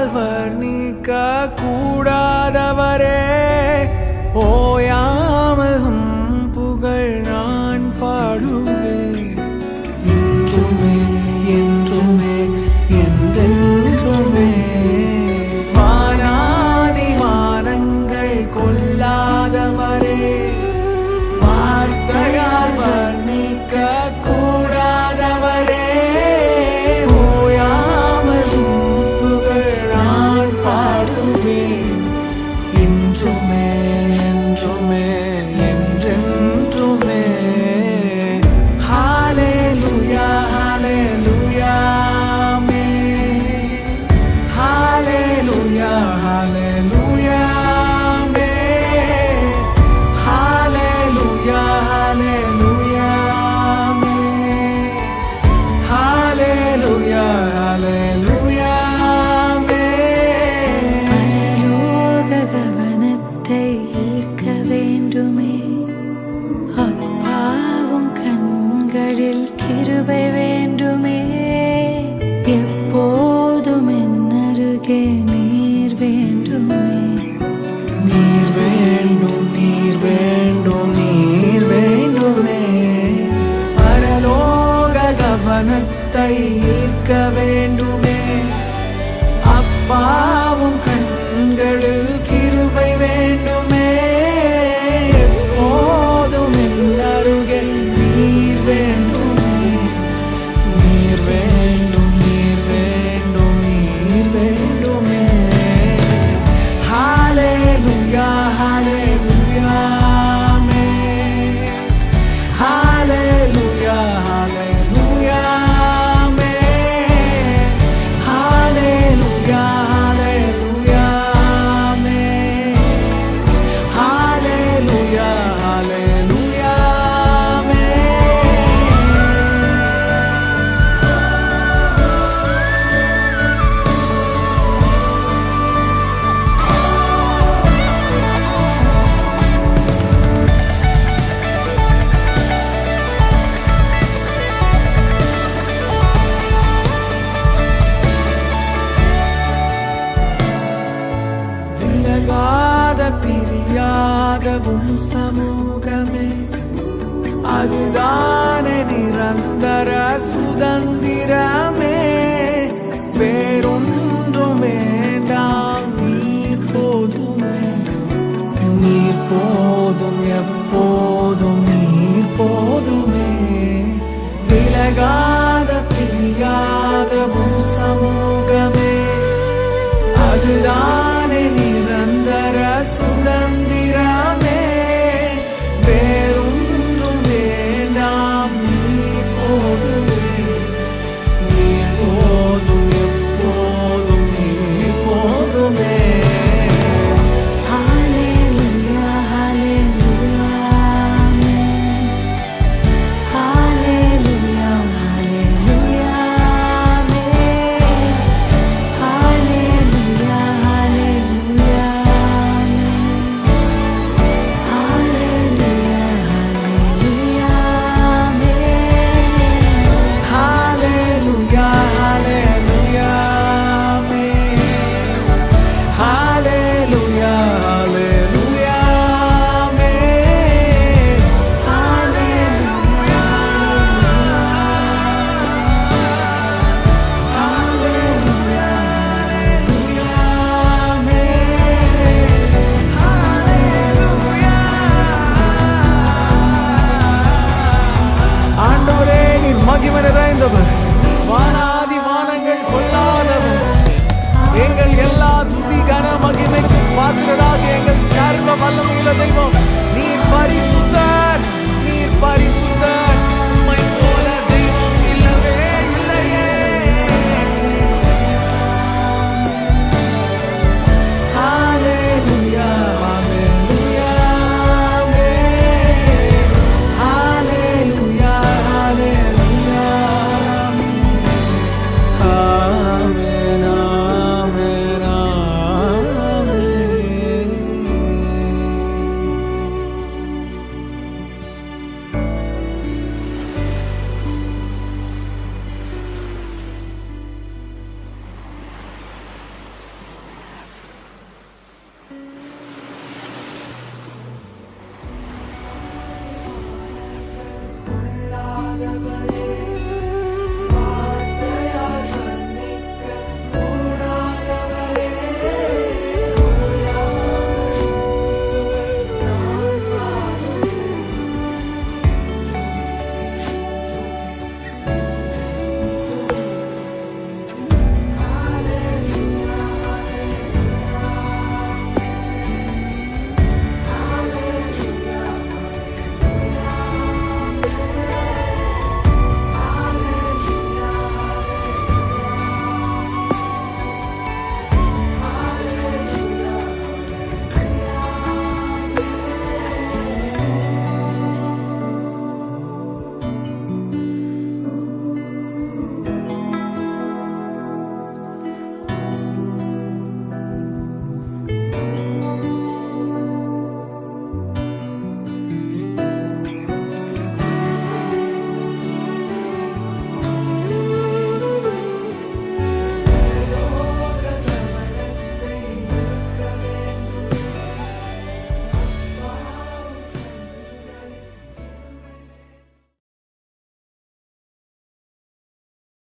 வார்த்தையால் வர்ணிக்க கூடாதவரே, ஓயாமல் புகழ் நான் பாடுவேன். என்றுமே என்றுமே என்றென்றுமே வானாதி வானங்கள் கொள்ளாதவரே, வார்த்தையால் வர்ணிக்க கூடாதவரே, ஓயாமல் புகழ் நான் பாடுவேன். என்றுமே என்றுமே என்றென்றுமே. ஹல்லேலூயா ஹல்லேலூயா ஆமென். ஹல்லேலூயா ஹல்லேலூயா ஆமென். ஹல்லேலூயா ஹல்லேலூயா ஆமென். ஹல்லேலூயா ஹல்லேலூயா ஆமென். பரலோக கவனத்தை ஈர்க்க வேண்டுமே, அப்பாவும் கண்களில் கிருபை வேண்டுமே, எப்போதும் என்னருகே நீர் வேண்டுமே. நீர் வேண்டும் நீர் வேண்டும் நீர் வேண்டுமே. பரலோக கவனத்தை ஈர்க்க வேண்டுமே, அப்பாவும் கண்களில் கிருபை வேண்டுமே, எப்போதும் என்னருகே நீர் வேண்டுமே. நீர் வேண்டும் நீர் வேண்டும் நீர் வேண்டுமே. ஹல்லேலூயா ஹல்லேலூயா ஆமென். ஹல்லேலூயா ஹல்லேலூயா ஆமென். ஹல்லேலூயா ஹல்லேலூயா ஆமென். ஹல்லேலூயா ஹல்லேலூயா ஆமென். விலகாத பிரியாத சமூகமே, அதுதானே நிரந்தர சுதந்திரமே. வேறொன்றும் வேண்டாம், நீர் போதுமே. நீர் போதும் எப்போதும் நீர் போதுமே. விலகாத பிரியாத சமூகமே,